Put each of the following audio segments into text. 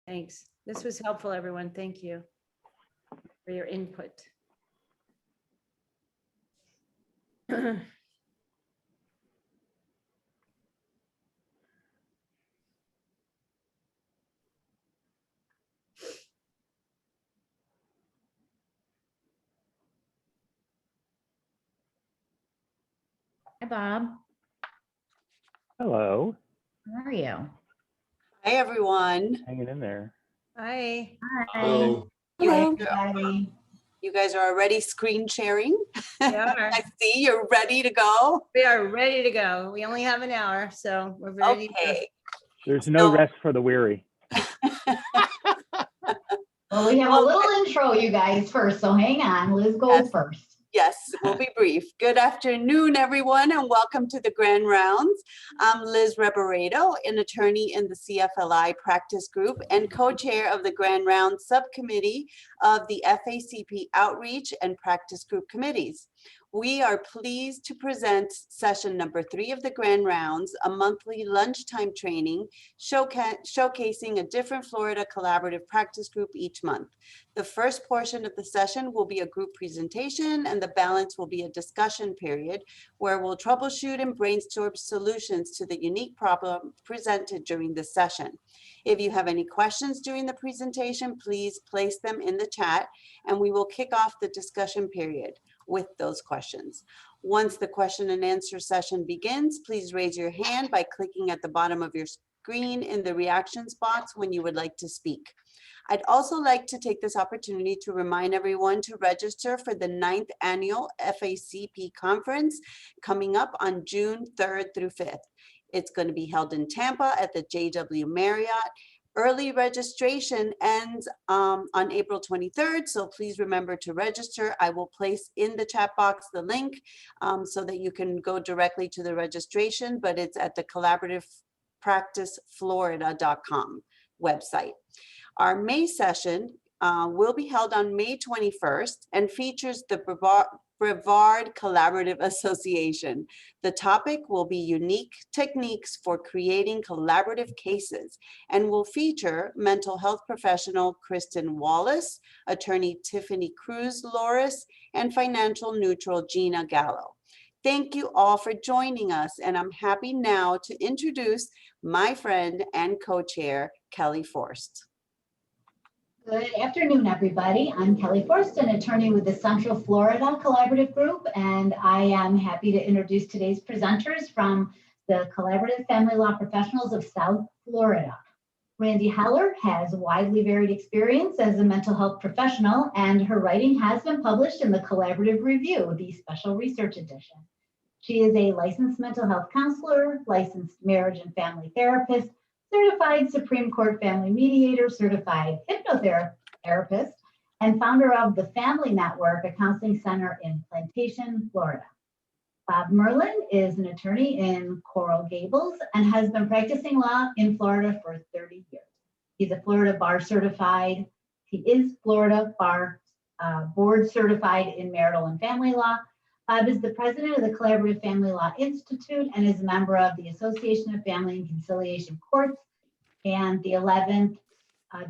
Thanks. This was helpful, everyone. Thank you for your input. Hi, Bob. Hello. How are you? Hi, everyone. Hanging in there. Hi. Hello. You guys are already screen sharing. We are. I see you're ready to go. We are ready to go. We only have an hour, so we're ready. Okay. There's no So- rest for the weary. Well, we have a little intro, you guys, first, so hang on. Liz goes Yes. first. Yes, we'll be brief. Good afternoon, everyone, and welcome to the Grand Rounds. I'm Liz Reberedo, an attorney in the CFLI practice group and co-chair of the Grand Rounds subcommittee of the FACP outreach and practice group committees. We are pleased to present session number 3 of the Grand Rounds, a monthly lunchtime training showcasing a different Florida collaborative practice group each month. The first portion of the session will be a group presentation, and the balance will be a discussion period where we'll troubleshoot and brainstorm solutions to the unique problem presented during this session. If you have any questions during the presentation, please place them in the chat and we will kick off the discussion period with those questions. Once the question and answer session begins, please raise your hand by clicking at the bottom of your screen in the reactions box when you would like to speak. I'd also like to take this opportunity to remind everyone to register for the 9th annual FACP conference coming up on June 3rd through 5th. It's going to be held in Tampa at the JW Marriott. Early registration ends on April 23rd, so please remember to register. I will place in the chat box the link so that you can go directly to the registration, but it's at the collaborativepracticeflorida.com website. Our May session will be held on May 21st and features the Brevard Collaborative Association. The topic will be unique techniques for creating collaborative cases and will feature mental health professional Kristen Wallace, attorney Tiffany Cruz Loris, and financial neutral Gina Gallo. Thank you all for joining us, and I'm happy now to introduce my friend and co-chair, Kelly Forst. Good afternoon, everybody. I'm Kelly Forst, an attorney with the Central Florida Collaborative Group, and I am happy to introduce today's presenters from the Collaborative Family Law Professionals of South Florida. Randy Heller has widely varied experience as a mental health professional, and her writing has been published in the Collaborative Review, the special research edition. She is a licensed mental health counselor, licensed marriage and family therapist, certified Supreme Court family mediator, certified hypnotherapist, and founder of the Family Network, a counseling center in Plantation, Florida. Bob Merlin is an attorney in Coral Gables and has been practicing law in Florida for 30 years. He's a Florida bar certified. He is Florida bar board certified in marital and family law. Bob is the president of the Collaborative Family Law Institute and is a member of the Association of Family and Conciliation Courts and the 11th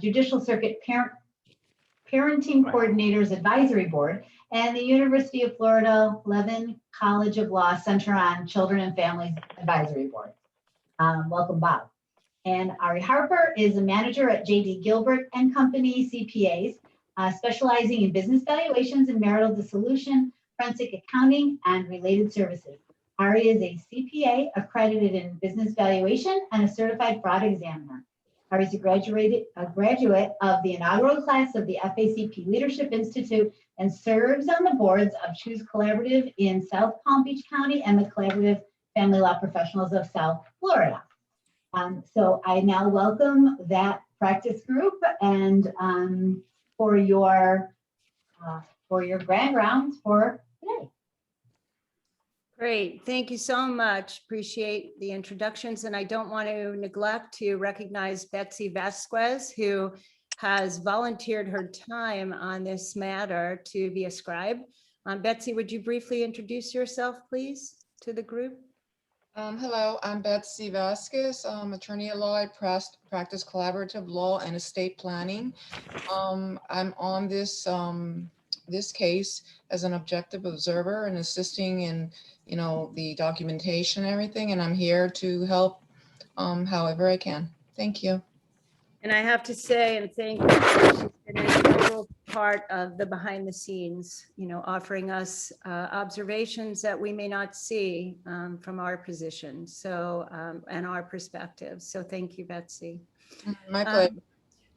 Judicial Circuit Parenting Coordinators Advisory Board and the University of Florida Levin College of Law Center on Children and Families Advisory Board. Welcome, Bob. And Ari Harper is a manager at J.D. Gilbert and Company CPAs, specializing in business valuations and marital dissolution, forensic accounting, and related services. Ari is a CPA accredited in business valuation and a certified fraud examiner. Ari is a graduate of the inaugural class of the FACP Leadership Institute and serves on the boards of Choose Collaborative in South Palm Beach County and the Collaborative Family Law Professionals of South Florida. So I now welcome that practice group and for your grand rounds for today. Great. Thank you so much. Appreciate the introductions. And I don't want to neglect to recognize Betsy Vasquez, who has volunteered her time on this matter to be a scribe. Betsy, would you briefly introduce yourself, please, to the group? Hello, I'm Betsy Vasquez, attorney at law. I practice collaborative law and estate planning. I'm on this case as an objective observer and assisting in, the documentation and everything, and I'm here to help however I can. Thank you. And I have to say, and thank you, she's been an integral part of the behind the scenes, offering us observations that we may not see from our position. So, and our perspective. So thank you, Betsy. My pleasure.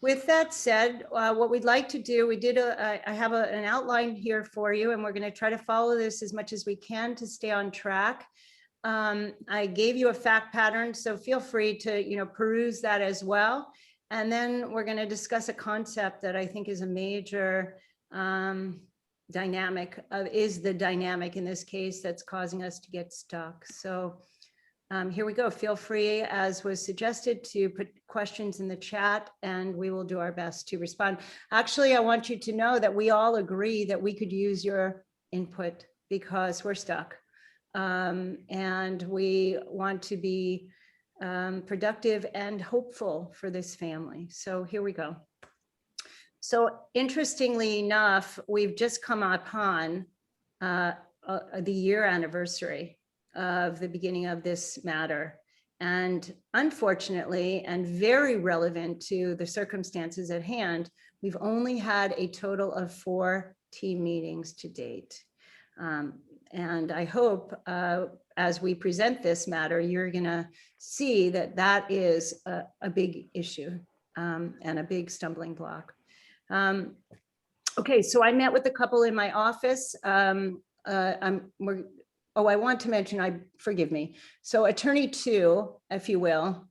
With that said, what we'd like to do, I have an outline here for you, and we're going to try to follow this as much as we can to stay on track. I gave you a fact pattern, so feel free to, peruse that as well. And then we're going to discuss a concept that I think is a major dynamic is the dynamic in this case that's causing us to get stuck. So here we go. Feel free, as was suggested, to put questions in the chat and we will do our best to respond. Actually, I want you to know that we all agree that we could use your input because we're stuck. And we want to be productive and hopeful for this family. So here we go. So interestingly enough, we've just come upon the year anniversary of the beginning of this matter. And unfortunately, and very relevant to the circumstances at hand, we've only had a total of 4 team meetings to date. And I hope as we present this matter, you're gonna see that that is a big issue and a big stumbling block. Okay, so I met with a couple in my office. I want to mention, forgive me. So attorney 2, if you will,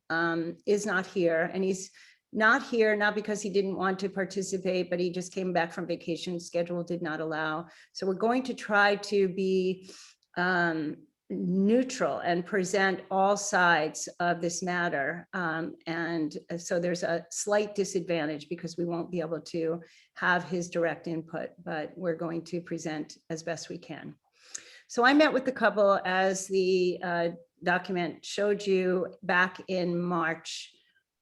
is not here, and he's not here, not because he didn't want to participate, but he just came back from vacation, schedule did not allow. So we're going to try to be neutral and present all sides of this matter. And so there's a slight disadvantage because we won't be able to have his direct input, but we're going to present as best we can. So I met with the couple, as the document showed you, back in March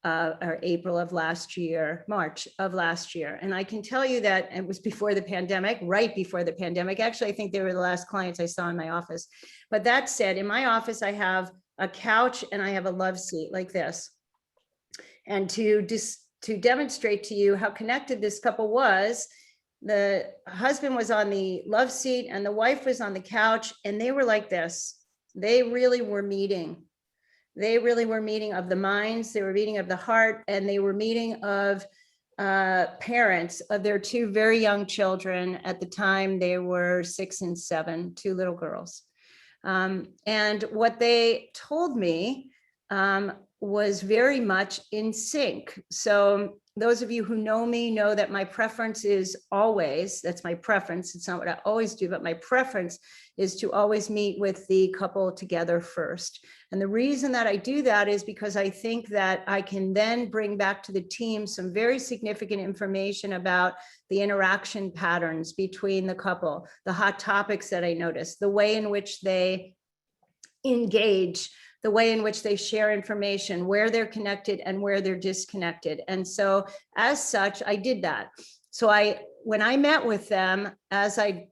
or April of last year, March of last year. And I can tell you that it was before the pandemic, right before the pandemic. Actually, I think they were the last clients I saw in my office. But that said, in my office, I have a couch and I have a love seat like this. And to demonstrate to you how connected this couple was, the husband was on the love seat and the wife was on the couch, and they were like this. They really were meeting. They really were meeting of the minds, they were meeting of the heart, and they were meeting of parents of their 2 very young children. At the time, they were 6 and 7, 2 little girls. And what they told me was very much in sync. So those of you who know me know that my preference is always, that's my preference, it's not what I always do, but my preference is to always meet with the couple together first. And the reason that I do that is because I think that I can then bring back to the team some very significant information about the interaction patterns between the couple, the hot topics that I noticed, the way in which they engage, the way in which they share information, where they're connected and where they're disconnected. And so as such, I did that. So when I met with them, as I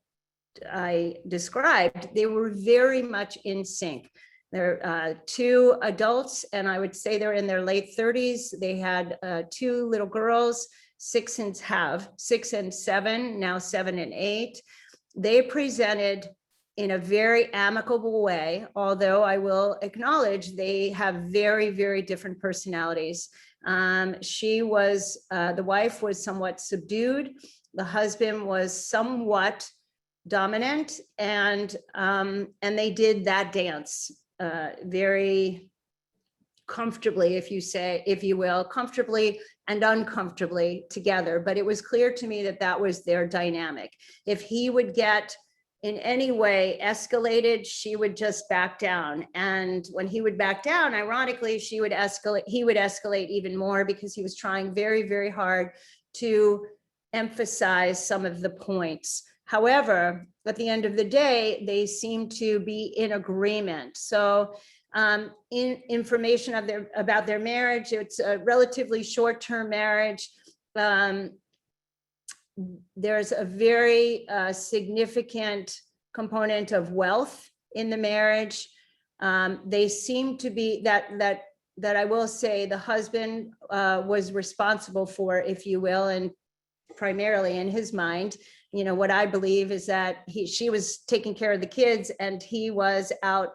described, they were very much in sync. They're 2 adults, and I would say they're in their late 30s. They had 2 little girls, 6 and 7, now 7 and 8. They presented in a very amicable way, although I will acknowledge they have very, very different personalities. The wife was somewhat subdued. The husband was somewhat dominant, and they did that dance very comfortably, if you will, comfortably and uncomfortably together. But it was clear to me that that was their dynamic. If he would get in any way escalated, she would just back down. And when he would back down, ironically, he would escalate even more, because he was trying very, very hard to emphasize some of the points. However, at the end of the day, they seem to be in agreement. So information about their marriage. It's a relatively short-term marriage. There's a very significant component of wealth in the marriage. They seem to be that I will say the husband was responsible for, if you will, and primarily in his mind, you know, what I believe is that she was taking care of the kids and he was out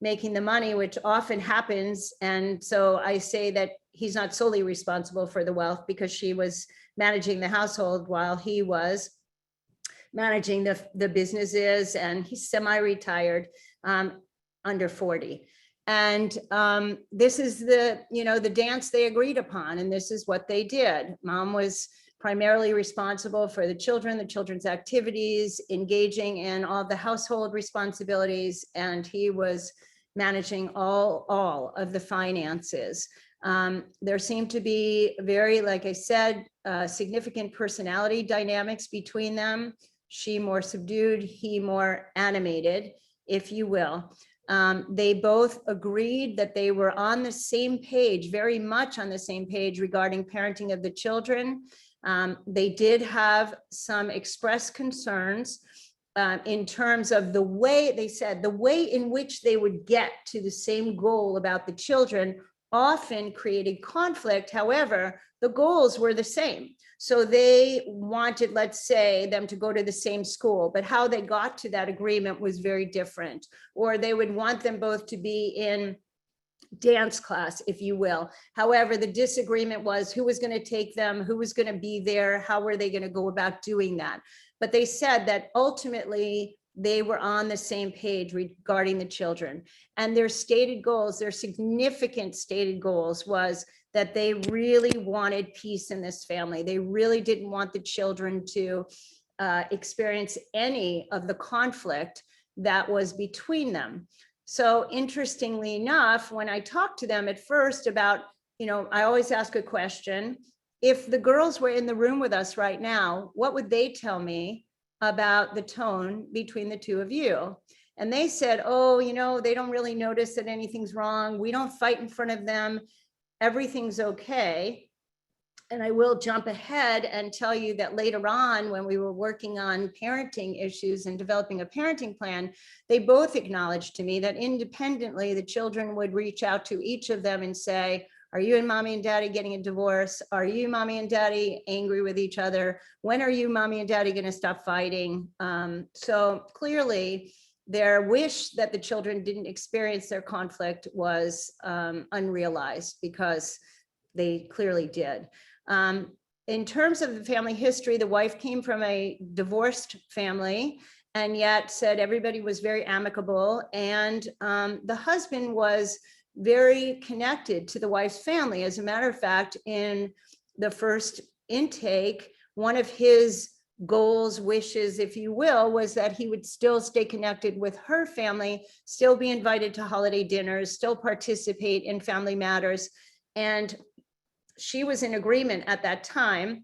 making the money, which often happens. And so I say that he's not solely responsible for the wealth because she was managing the household while he was managing the businesses, and he's semi-retired, under 40. And this is the dance they agreed upon, and this is what they did. Mom was primarily responsible for the children's activities, engaging in all the household responsibilities, and he was managing all of the finances. There seemed to be very, like I said, significant personality dynamics between them. She more subdued, he more animated, if you will. They both agreed that they were on the same page, very much on the same page regarding parenting of the children. They did have some expressed concerns in terms of the way, they said, the way in which they would get to the same goal about the children often created conflict. However, the goals were the same. So they wanted, let's say, them to go to the same school, but how they got to that agreement was very different. Or they would want them both to be in dance class, if you will. However, the disagreement was who was going to take them, who was going to be there, how were they going to go about doing that. But they said that ultimately they were on the same page regarding the children, and their stated goals, their significant stated goals, was that they really wanted peace in this family. They really didn't want the children to experience any of the conflict that was between them. So interestingly enough, when I talked to them at first about, I always ask a question: if the girls were in the room with us right now, what would they tell me about the tone between the two of you? And they said, oh, they don't really notice that anything's wrong. We don't fight in front of them. Everything's okay. And I will jump ahead and tell you that later on, when we were working on parenting issues and developing a parenting plan, they both acknowledged to me that independently, the children would reach out to each of them and say, are you and mommy and daddy getting a divorce? Are you, mommy and daddy, angry with each other? When are you, mommy and daddy, going to stop fighting? So clearly, their wish that the children didn't experience their conflict was unrealized, because they clearly did. In terms of the family history, the wife came from a divorced family, and yet said everybody was very amicable. And the husband was very connected to the wife's family. As a matter of fact, in the first intake, one of his goals, wishes, if you will, was that he would still stay connected with her family, still be invited to holiday dinners, still participate in family matters. And she was in agreement at that time.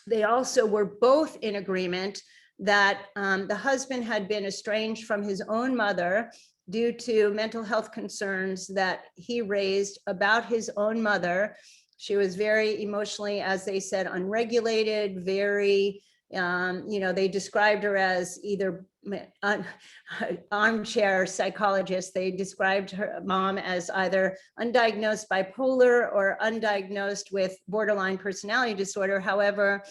They also were both in agreement that the husband had been estranged from his own mother due to mental health concerns that he raised about his own mother. She was very emotionally, as they said, unregulated, very, they described her as either armchair psychologist. They described her mom as either undiagnosed bipolar or undiagnosed with borderline personality disorder. However,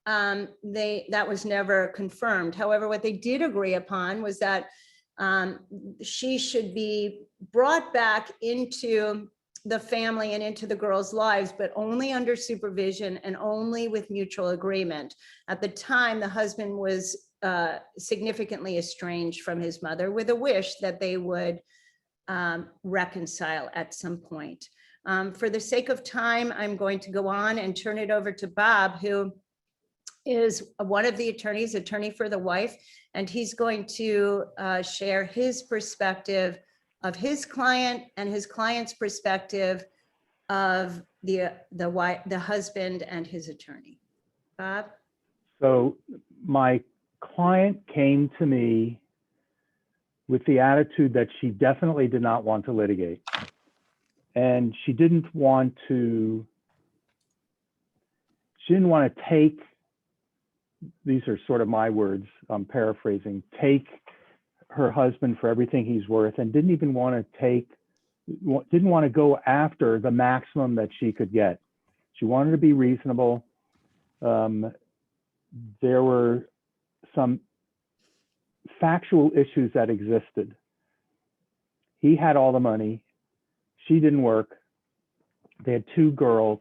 that was never confirmed. However, what they did agree upon was that she should be brought back into the family and into the girls' lives, but only under supervision and only with mutual agreement. At the time, the husband was significantly estranged from his mother, with a wish that they would reconcile at some point. For the sake of time, I'm going to go on and turn it over to Bob, who is one of the attorneys, attorney for the wife, and he's going to share his perspective of his client and his client's perspective of the husband and his attorney. Bob? So my client came to me with the attitude that she definitely did not want to litigate. And she didn't want to take, these are sort of my words, I'm paraphrasing, take her husband for everything he's worth, and didn't even want to didn't want to go after the maximum that she could get. She wanted to be reasonable. There were some factual issues that existed. He had all the money. She didn't work. They had 2 girls.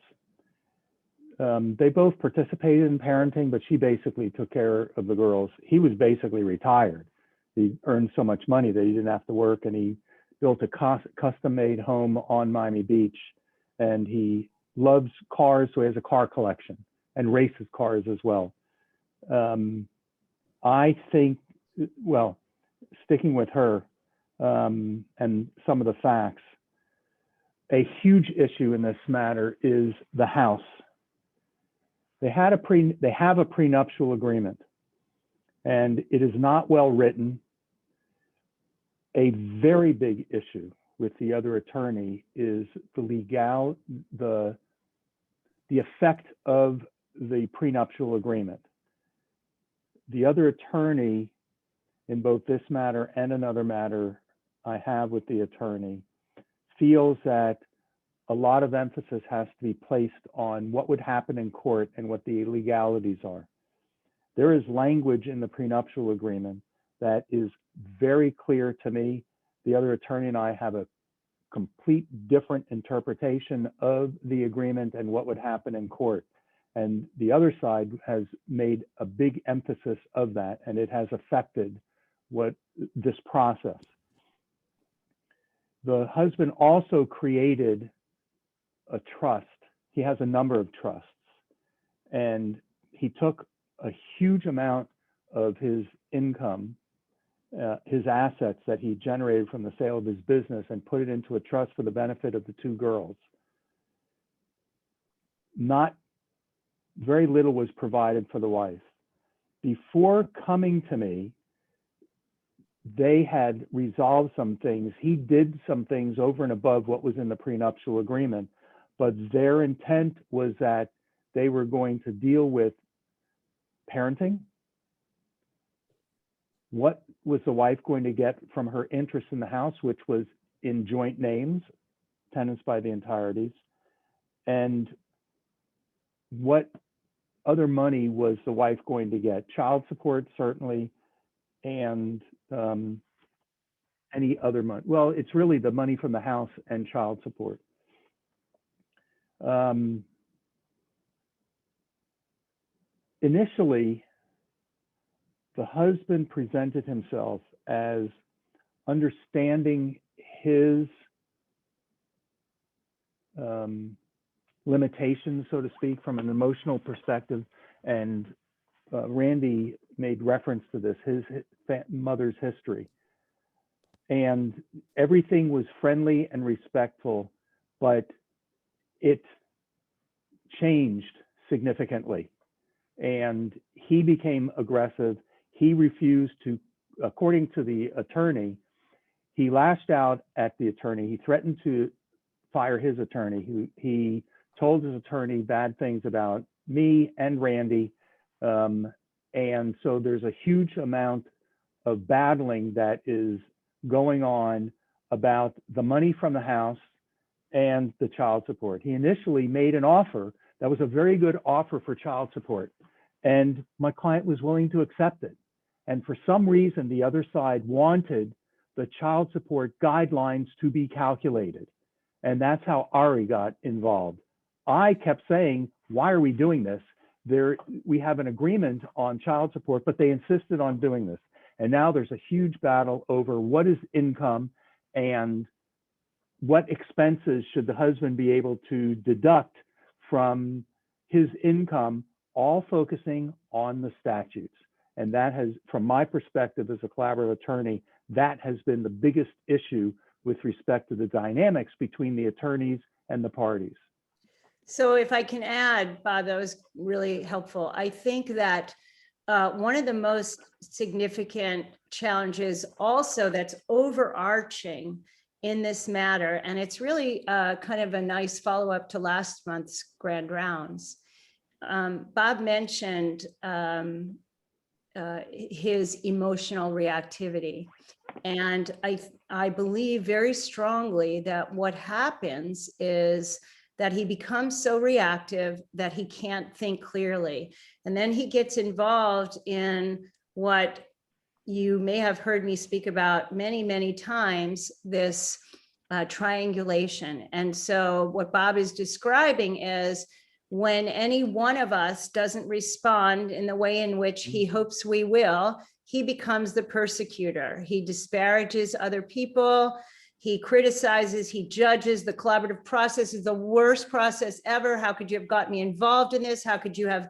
They both participated in parenting, but she basically took care of the girls. He was basically retired. He earned so much money that he didn't have to work, and he built a custom-made home on Miami Beach. And he loves cars, so he has a car collection and races cars as well. I think, well, sticking with her and some of the facts, a huge issue in this matter is the house. They have a prenuptial agreement, and it is not well written. A very big issue with the other attorney is the effect of the prenuptial agreement. The other attorney in both this matter and another matter I have with the attorney feels that a lot of emphasis has to be placed on what would happen in court and what the legalities are. There is language in the prenuptial agreement that is very clear to me. The other attorney and I have a complete different interpretation of the agreement and what would happen in court. And the other side has made a big emphasis of that, and it has affected this process. The husband also created a trust. He has a number of trusts, and he took a huge amount of his income, his assets that he generated from the sale of his business, and put it into a trust for the benefit of the 2 girls. Not very little was provided for the wife. Before coming to me, they had resolved some things. He did some things over and above what was in the prenuptial agreement, but their intent was that they were going to deal with parenting. What was the wife going to get from her interest in the house, which was in joint names, tenants by the entireties, and what other money was the wife going to get? Child support, certainly, and any other money. Well, it's really the money from the house and child support. Initially, the husband presented himself as understanding his limitations, so to speak, from an emotional perspective. And Randy made reference to this, his mother's history. And everything was friendly and respectful, but it changed significantly. And he became aggressive. He refused to, according to the attorney, he lashed out at the attorney. He threatened to fire his attorney. He told his attorney bad things about me and Randy. And so there's a huge amount of battling that is going on about the money from the house and the child support. He initially made an offer that was a very good offer for child support, and my client was willing to accept it. And for some reason, the other side wanted the child support guidelines to be calculated. And that's how Ari got involved. I kept saying, why are we doing this? We have an agreement on child support, but they insisted on doing this. And now there's a huge battle over what is income and what expenses should the husband be able to deduct from his income, all focusing on the statutes. And that has, from my perspective as a collaborative attorney, that has been the biggest issue with respect to the dynamics between the attorneys and the parties. So if I can add, Bob, that was really helpful. I think that one of the most significant challenges also that's overarching in this matter, and it's really kind of a nice follow-up to last month's Grand Rounds. Bob mentioned his emotional reactivity. And I believe very strongly that what happens is that he becomes so reactive that he can't think clearly. And then he gets involved in what you may have heard me speak about many, many times, this triangulation. And so what Bob is describing is when any one of us doesn't respond in the way in which he hopes we will, he becomes the persecutor. He disparages other people. He criticizes, he judges. The collaborative process is the worst process ever. How could you have got me involved in this? How could you have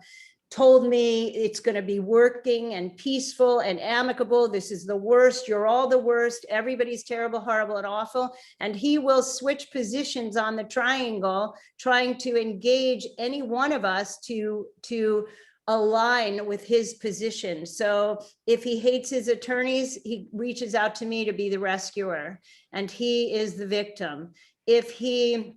told me it's going to be working and peaceful and amicable? This is the worst. You're all the worst. Everybody's terrible, horrible, and awful. And he will switch positions on the triangle, trying to engage any one of us to align with his position. So if he hates his attorneys, he reaches out to me to be the rescuer, and he is the victim. If he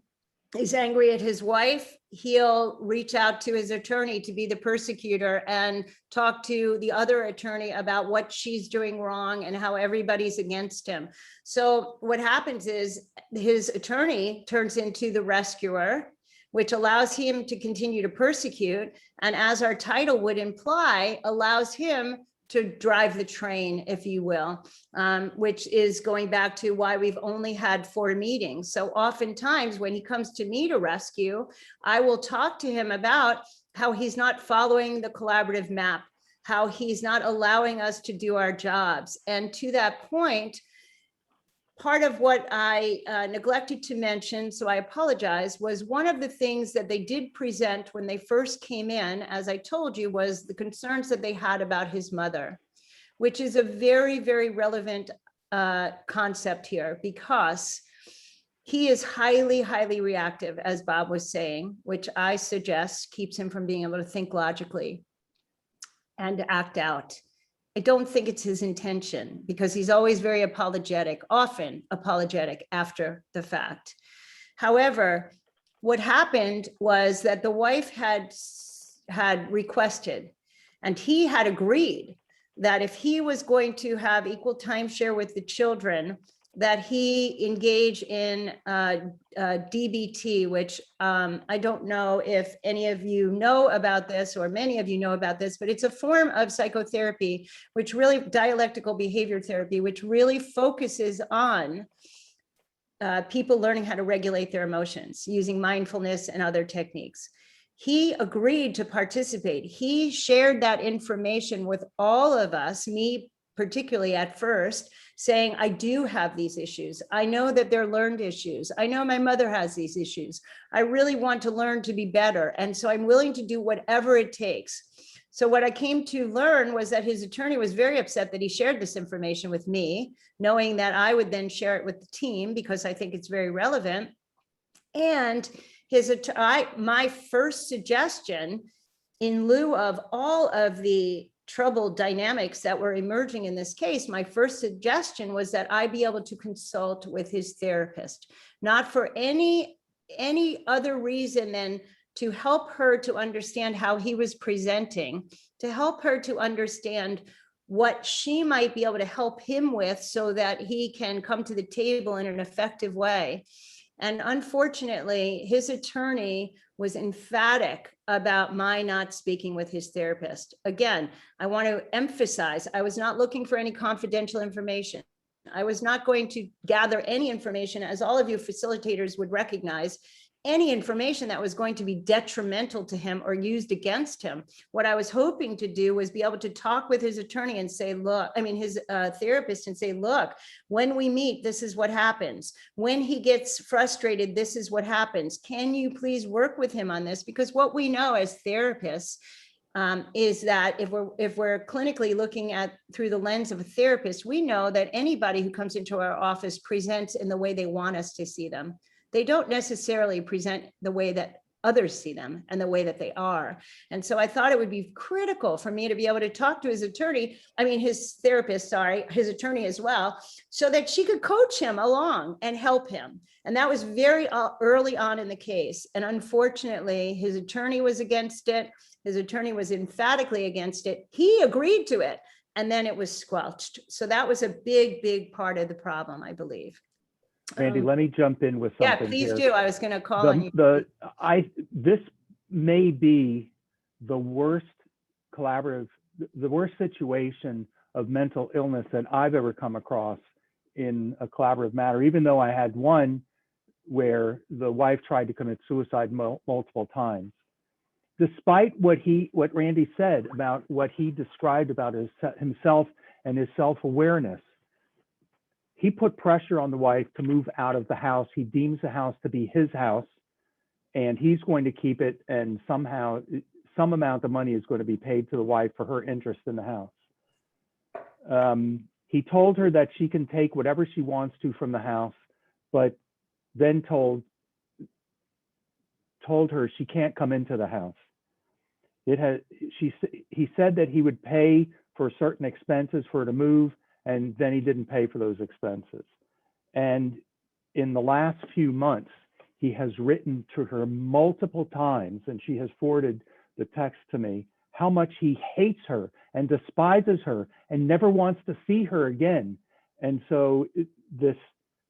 is angry at his wife, he'll reach out to his attorney to be the persecutor and talk to the other attorney about what she's doing wrong and how everybody's against him. So what happens is his attorney turns into the rescuer, which allows him to continue to persecute, and as our title would imply, allows him to drive the train, if you will, which is going back to why we've only had 4 meetings. So oftentimes when he comes to me to rescue, I will talk to him about how he's not following the collaborative map, how he's not allowing us to do our jobs. And to that point, part of what I neglected to mention, so I apologize, was one of the things that they did present when they first came in, as I told you, was the concerns that they had about his mother, which is a very, very relevant concept here, because he is highly, highly reactive, as Bob was saying, which I suggest keeps him from being able to think logically and act out. I don't think it's his intention, because he's always very apologetic, often apologetic after the fact. However, what happened was that the wife had requested, and he had agreed, that if he was going to have equal timeshare with the children, that he engage in DBT, which I don't know if any of you know about this, or many of you know about this, but it's a form of psychotherapy, which really, dialectical behavior therapy, which really focuses on people learning how to regulate their emotions using mindfulness and other techniques. He agreed to participate. He shared that information with all of us, me particularly at first, saying, I do have these issues. I know that they're learned issues. I know my mother has these issues. I really want to learn to be better. And so I'm willing to do whatever it takes. So what I came to learn was that his attorney was very upset that he shared this information with me, knowing that I would then share it with the team, because I think it's very relevant. And my first suggestion, in lieu of all of the troubled dynamics that were emerging in this case, my first suggestion was that I be able to consult with his therapist, not for any other reason than to help her to understand how he was presenting, to help her to understand what she might be able to help him with, so that he can come to the table in an effective way. And unfortunately, his attorney was emphatic about my not speaking with his therapist. Again, I want to emphasize, I was not looking for any confidential information. I was not going to gather any information, as all of you facilitators would recognize, any information that was going to be detrimental to him or used against him. What I was hoping to do was be able to talk with his attorney and say, look, his therapist, and say, look, when we meet, this is what happens. When he gets frustrated, this is what happens. Can you please work with him on this? Because what we know as therapists is that if we're clinically looking at through the lens of a therapist, we know that anybody who comes into our office presents in the way they want us to see them. They don't necessarily present the way that others see them and the way that they are. And so I thought it would be critical for me to be able to talk to his attorney, his therapist, sorry, his attorney as well, so that she could coach him along and help him. And that was very early on in the case. And unfortunately, his attorney was against it. His attorney was emphatically against it. He agreed to it, and then it was squelched. So that was a big, big part of the problem, I believe. Randy, let me jump in with Yeah, something please here. do. I was going to call on you. This may be the worst collaborative, the worst situation of mental illness that I've ever come across in a collaborative matter, even though I had one where the wife tried to commit suicide multiple times. Despite what Randy said about what he described about himself and his self-awareness, he put pressure on the wife to move out of the house. He deems the house to be his house, and he's going to keep it, and somehow some amount of money is going to be paid to the wife for her interest in the house. He told her that she can take whatever she wants to from the house, but then told her she can't come into the house. He said that he would pay for certain expenses for her to move, and then he didn't pay for those expenses. And in the last few months, he has written to her multiple times, and she has forwarded the text to me, how much he hates her and despises her and never wants to see her again. And so this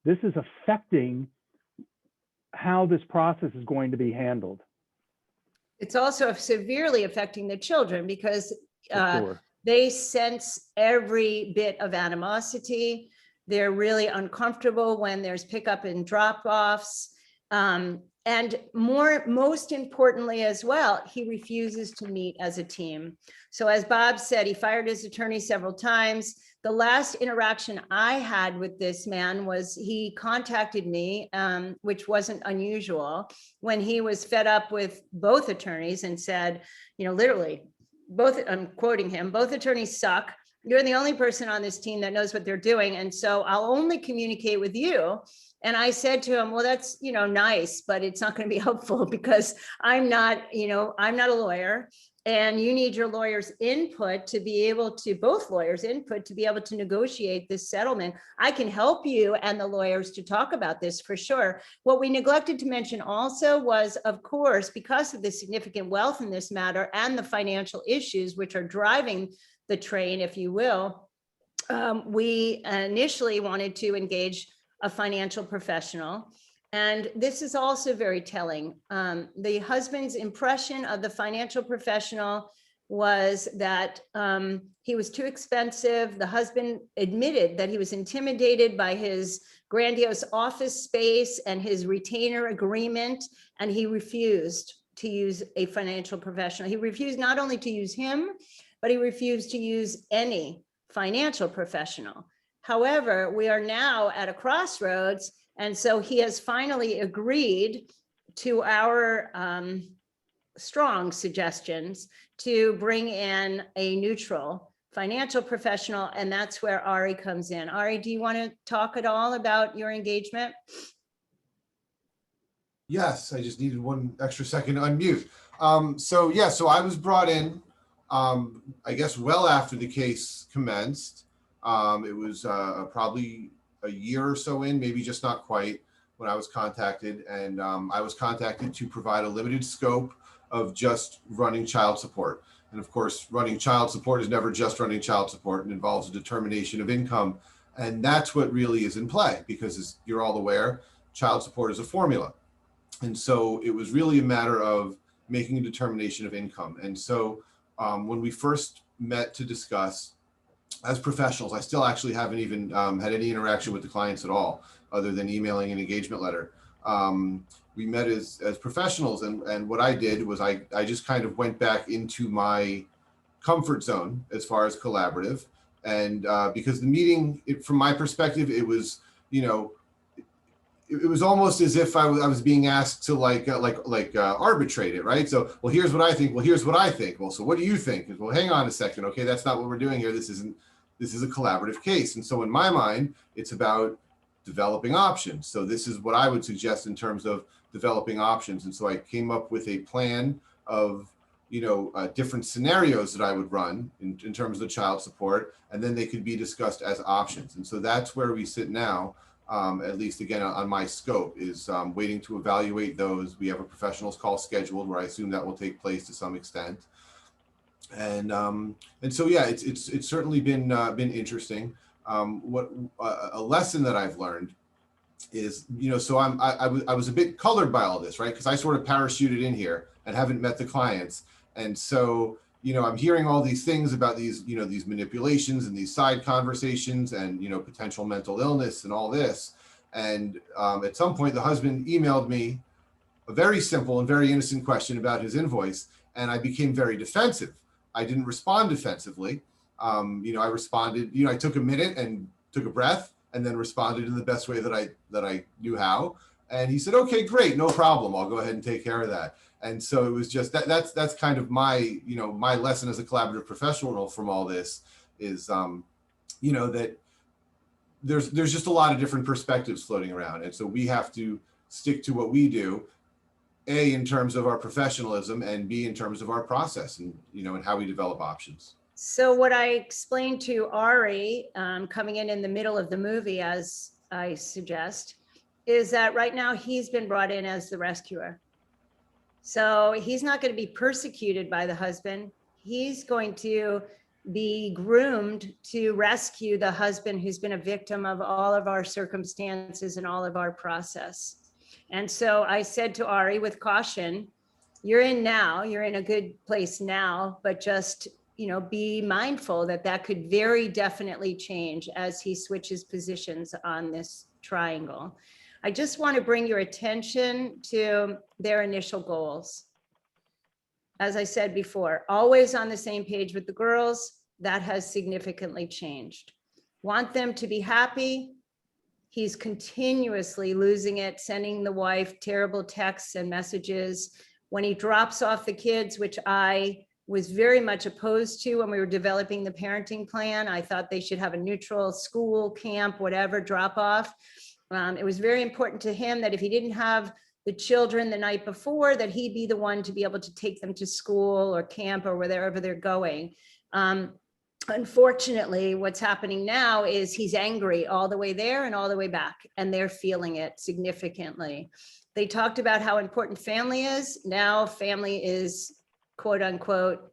is affecting how this process is going to be handled. It's also severely affecting the children because Sure. they sense every bit of animosity. They're really uncomfortable when there's pickup and drop-offs. And most importantly as well, he refuses to meet as a team. So as Bob said, he fired his attorney several times. The last interaction I had with this man was he contacted me, which wasn't unusual, when he was fed up with both attorneys and said, literally, I'm quoting him, both attorneys suck. You're the only person on this team that knows what they're doing. And so I'll only communicate with you. And I said to him, well, that's, nice, but it's not going to be helpful because I'm not a lawyer, and you need your lawyer's input to be able to, both lawyers' input to be able to negotiate this settlement. I can help you and the lawyers to talk about this for sure. What we neglected to mention also was, of course, because of the significant wealth in this matter and the financial issues which are driving the train, if you will, we initially wanted to engage a financial professional. And this is also very telling. The husband's impression of the financial professional was that he was too expensive. The husband admitted that he was intimidated by his grandiose office space and his retainer agreement, and he refused to use a financial professional. He refused not only to use him, but he refused to use any financial professional. However, we are now at a crossroads, and so he has finally agreed to our strong suggestions to bring in a neutral financial professional, and that's where Ari comes in. Ari, do you want to talk at all about your engagement? Yes, I just needed one extra second to unmute. So I was brought in, I guess, well after the case commenced. It was probably a year or so in, maybe just not quite, when I was contacted. And I was contacted to provide a limited scope of just running child support. And of course, running child support is never just running child support. It involves a determination of income. And that's what really is in play, because as you're all aware, child support is a formula. And so it was really a matter of making a determination of income. And so when we first met to discuss, as professionals, I still actually haven't even had any interaction with the clients at all, other than emailing an engagement letter. We met as professionals, and what I did was I just kind of went back into my comfort zone as far as collaborative. And because the meeting, from my perspective, it was, it was almost as if I was being asked to arbitrate it, right? So, well, here's what I think. Well, here's what I think. Well, so what do you think? Well, hang on a second. Okay, that's not what we're doing here. This is a collaborative case. And so in my mind, it's about developing options. So this is what I would suggest in terms of developing options. And so I came up with a plan of, different scenarios that I would run in terms of the child support, and then they could be discussed as options. And so that's where we sit now, at least again on my scope, is waiting to evaluate those. We have a professionals call scheduled where I assume that will take place to some extent. And so, yeah, it's certainly been interesting. What a lesson that I've learned is, so I was a bit colored by all this, right? Because I sort of parachuted in here and haven't met the clients. And so, I'm hearing all these things about these, these manipulations and these side conversations and, potential mental illness and all this. And at some point, the husband emailed me a very simple and very innocent question about his invoice. And I became very defensive. I didn't respond defensively. I responded, I took a minute and took a breath and then responded in the best way that I knew how. And he said, okay, great, no problem. I'll go ahead and take care of that. And so it was just that's kind of my, my lesson as a collaborative professional from all this is, that there's just a lot of different perspectives floating around. And so we have to stick to what we do, A, in terms of our professionalism, and B, in terms of our process and, and how we develop options. So what I explained to Ari, coming in the middle of the movie, as I suggest, is that right now he's been brought in as the rescuer. So he's not going to be persecuted by the husband. He's going to be groomed to rescue the husband who's been a victim of all of our circumstances and all of our process. And so I said to Ari with caution, you're in a good place now, but just, be mindful that could very definitely change as he switches positions on this triangle. I just want to bring your attention to their initial goals. As I said before, always on the same page with the girls. That has significantly changed. Want them to be happy. He's continuously losing it, sending the wife terrible texts and messages. When he drops off the kids, which I was very much opposed to when we were developing the parenting plan, I thought they should have a neutral school, camp, whatever, drop off. It was very important to him that if he didn't have the children the night before, that he'd be the one to be able to take them to school or camp or wherever they're going. Unfortunately, what's happening now is he's angry all the way there and all the way back, and they're feeling it significantly. They talked about how important family is. Now family is, quote unquote,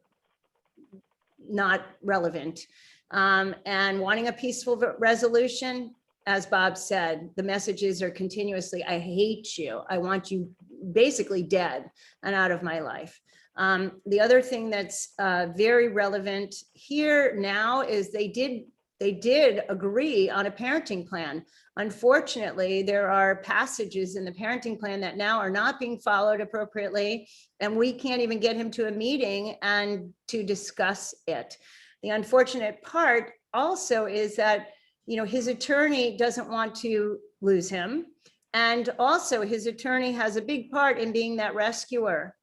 not relevant. And wanting a peaceful resolution, as Bob said, the messages are continuously, I hate you. I want you basically dead and out of my life. The other thing that's very relevant here now is they did agree on a parenting plan. Unfortunately, there are passages in the parenting plan that now are not being followed appropriately, and we can't even get him to a meeting and to discuss it. The unfortunate part also is that his attorney doesn't want to lose him. And also his attorney has a big part in being that rescuer.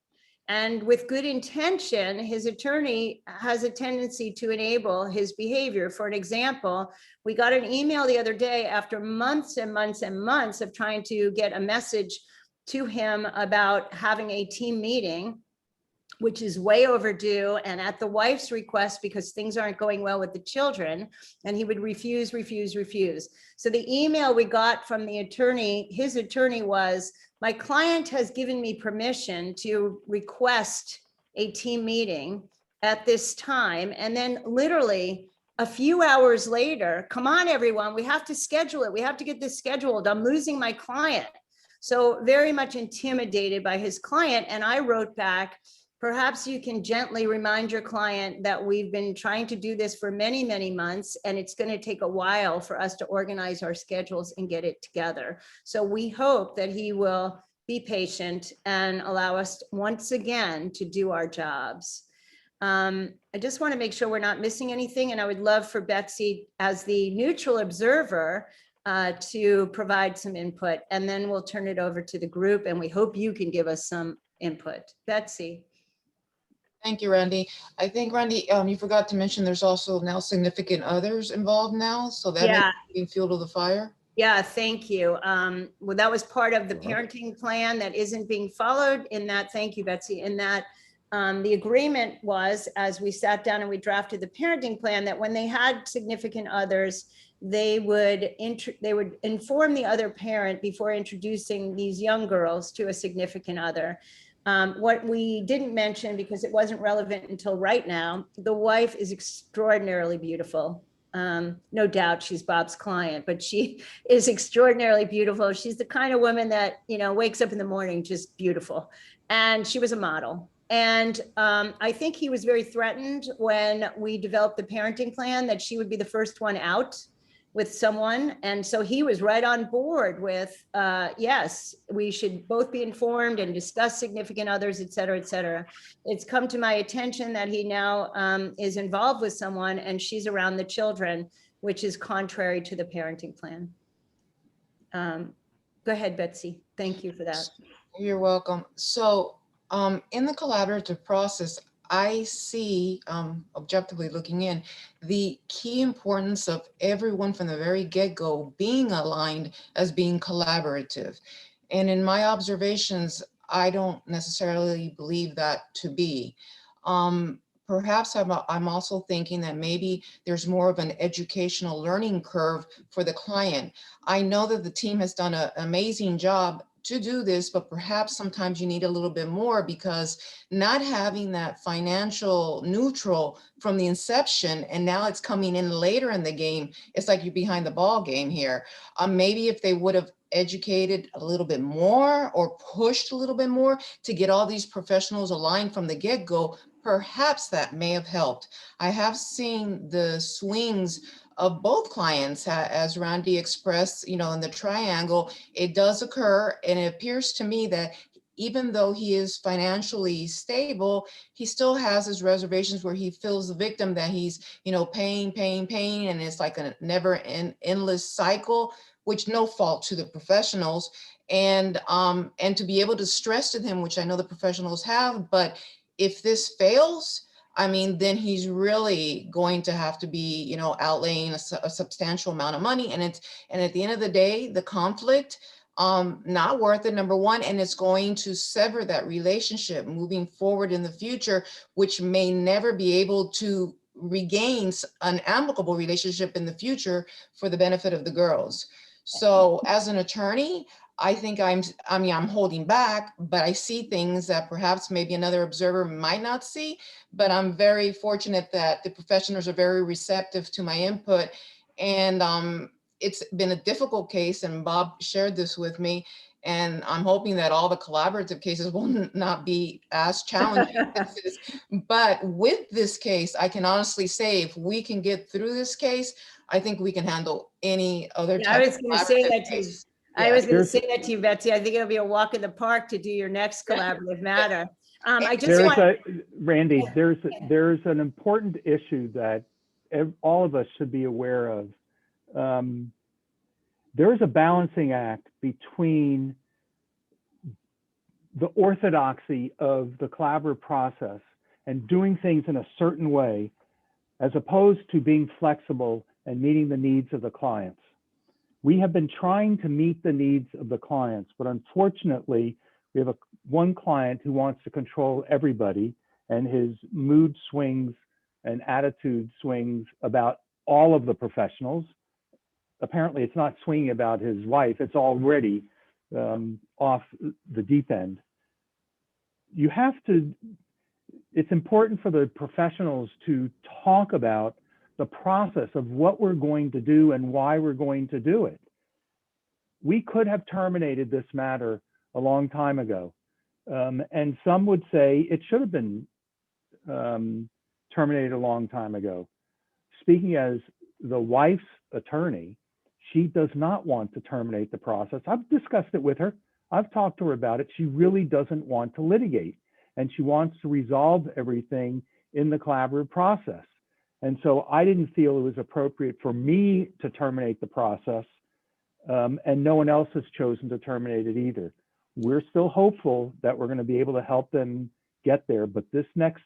And with good intention, his attorney has a tendency to enable his behavior. For an example, we got an email the other day after months and months and months of trying to get a message to him about having a team meeting, which is way overdue and at the wife's request because things aren't going well with the children, and he would refuse. So the email we got from the attorney, his attorney, was, my client has given me permission to request a team meeting at this time. And then literally a few hours later, come on, everyone, we have to schedule it. We have to get this scheduled. I'm losing my client. So very much intimidated by his client. And I wrote back, perhaps you can gently remind your client that we've been trying to do this for many, many months, and it's going to take a while for us to organize our schedules and get it together. So we hope that he will be patient and allow us once again to do our jobs. I just want to make sure we're not missing anything, and I would love for Betsy, as the neutral observer, to provide some input, and then we'll turn it over to the group, and we hope you can give us some input. Betsy. Thank you, Randy. I think, Randy, you forgot to mention there's also now significant others involved now, so that Yeah. may be fuel to the fire. Yeah, thank you. Well, that was part of the parenting plan that isn't being followed in that, thank you, Betsy, in that the agreement was, as we sat down and we drafted the parenting plan, that when they had significant others, they would inform the other parent before introducing these young girls to a significant other. What we didn't mention, because it wasn't relevant until right now, the wife is extraordinarily beautiful. No doubt she's Bob's client, but she is extraordinarily beautiful. She's the kind of woman that, wakes up in the morning just beautiful. And she was a model. And I think he was very threatened when we developed the parenting plan that she would be the first one out with someone. And so he was right on board with, yes, we should both be informed and discuss significant others, et cetera, et cetera. It's come to my attention that he now is involved with someone and she's around the children, which is contrary to the parenting plan. Go ahead, Betsy. Thank you for that. You're welcome. So in the collaborative process, I see, objectively looking in, the key importance of everyone from the very get-go being aligned as being collaborative. And in my observations, I don't necessarily believe that to be. Perhaps I'm also thinking that maybe there's more of an educational learning curve for the client. I know that the team has done an amazing job to do this, but perhaps sometimes you need a little bit more, because not having that financial neutral from the inception and now it's coming in later in the game, it's like you're behind the ball game here. Maybe if they would have educated a little bit more or pushed a little bit more to get all these professionals aligned from the get-go, perhaps that may have helped. I have seen the swings of both clients, as Randy expressed, in the triangle. It does occur, and it appears to me that even though he is financially stable, he still has his reservations where he feels the victim, that he's, paying, and it's like a never endless cycle, which no fault to the professionals. And to be able to stress to him, which I know the professionals have, but if this fails, then he's really going to have to be, outlaying a substantial amount of money. And at the end of the day, the conflict, not worth it, number one, and it's going to sever that relationship moving forward in the future, which may never be able to regain an amicable relationship in the future for the benefit of the girls. So as an attorney, I think I'm holding back, but I see things that perhaps maybe another observer might not see. But I'm very fortunate that the professionals are very receptive to my input. And it's been a difficult case, and Bob shared this with me. And I'm hoping that all the collaborative cases will not be as challenging as this. But with this case, I can honestly say, if we can get through this case, I think we can handle any other Yeah, type I was of going to say collaborative that to you. case. I was going to There's- say that to you, Betsy. I think it'll be a walk in the park to do your next collaborative matter. I just There's want, Randy, there's an important issue that all of us should be aware of. There's a balancing act between the orthodoxy of the collaborative process and doing things in a certain way, as opposed to being flexible and meeting the needs of the clients. We have been trying to meet the needs of the clients, but unfortunately, we have one client who wants to control everybody, and his mood swings and attitude swings about all of the professionals. Apparently, it's not swinging about his wife. It's already off the deep end. It's important for the professionals to talk about the process of what we're going to do and why we're going to do it. We could have terminated this matter a long time ago. And some would say it should have been terminated a long time ago. Speaking as the wife's attorney, she does not want to terminate the process. I've discussed it with her. I've talked to her about it. She really doesn't want to litigate, and she wants to resolve everything in the collaborative process. And so I didn't feel it was appropriate for me to terminate the process, and no one else has chosen to terminate it either. We're still hopeful that we're going to be able to help them get there, but this next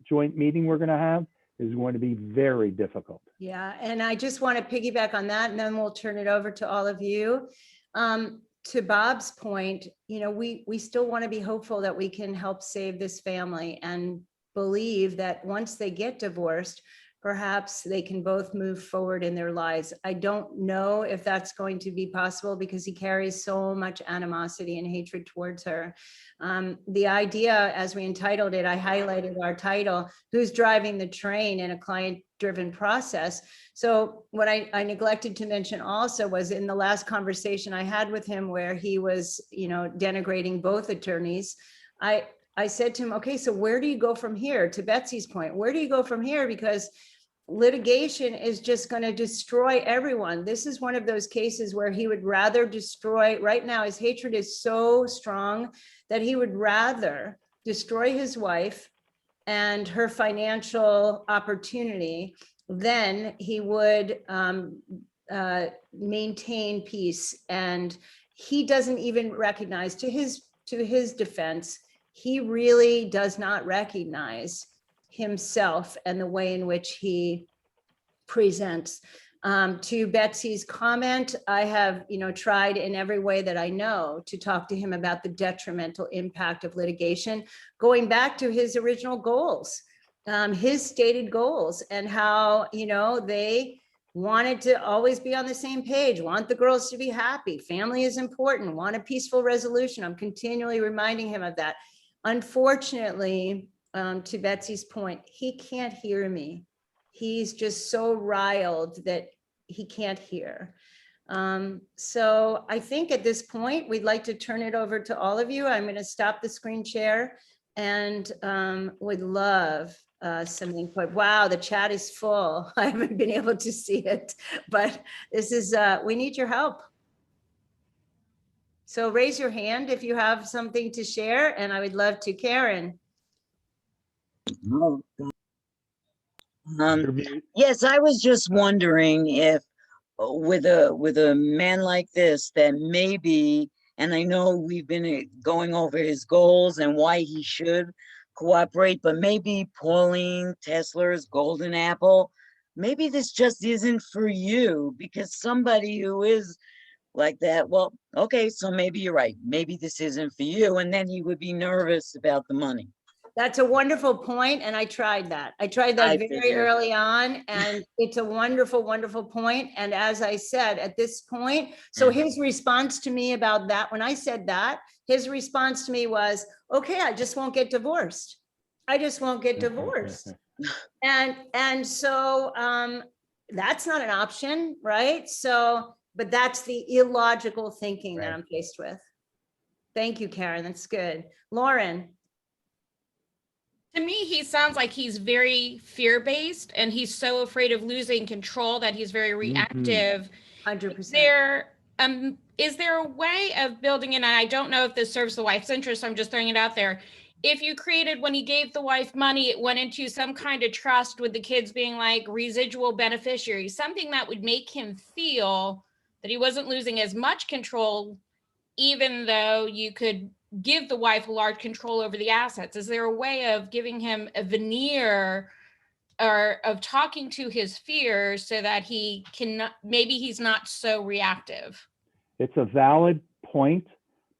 joint meeting we're going to have is going to be very difficult. Yeah, and I just want to piggyback on that, and then we'll turn it over to all of you. To Bob's point, you know, we still want to be hopeful that we can help save this family and believe that once they get divorced, perhaps they can both move forward in their lives. I don't know if that's going to be possible because he carries so much animosity and hatred towards her. The idea, as we entitled it, I highlighted our title, Who's Driving the Train in a Client-Driven Process. So what I neglected to mention also was in the last conversation I had with him where he was, you know, denigrating both attorneys, I said to him, okay, so where do you go from here? To Betsy's point, where do you go from here? Because litigation is just going to destroy everyone. This is one of those cases where he would rather destroy, right now his hatred is so strong that he would rather destroy his wife and her financial opportunity than he would maintain peace. And he doesn't even recognize, to his defense, he really does not recognize himself and the way in which he presents. To Betsy's comment, I have, you know, tried in every way that I know to talk to him about the detrimental impact of litigation, going back to his original goals, his stated goals, and how, you know, they wanted to always be on the same page, want the girls to be happy, family is important, want a peaceful resolution. I'm continually reminding him of that. Unfortunately, to Betsy's point, he can't hear me. He's just so riled that he can't hear. So I think at this point, we'd like to turn it over to all of you. I'm going to stop the screen share and would love some input. Wow, the chat is full. I haven't been able to see it, but this is, we need your help. So raise your hand if you have something to share, and I would love to. Karen. Yes, I was just wondering if with a man like this that maybe, and I know we've been going over his goals and why he should cooperate, but maybe Pauline Tesler's golden apple, maybe this just isn't for you, because somebody who is like that, well, okay, so maybe you're right. Maybe this isn't for you. And then he would be nervous about the money. That's a wonderful point, and I tried that. I tried that I very figured. early on, and it's a wonderful, wonderful point. And as I said, at this point, so his response to me about that, when I said that, his response to me was, okay, I just won't get divorced. I just won't get divorced. And so that's not an option, right? So, but that's the illogical thinking that I'm faced with. Thank you, Karen. That's good. Lauren. To me, he sounds like he's very fear-based and he's so afraid of losing control that he's very reactive. 100%. Is there a way of building in, and I don't know if this serves the wife's interest, I'm just throwing it out there. If you created, when he gave the wife money, it went into some kind of trust with the kids being like residual beneficiaries, something that would make him feel that he wasn't losing as much control, even though you could give the wife a large control over the assets. Is there a way of giving him a veneer or of talking to his fears so that he can, maybe he's not so reactive? It's a valid point,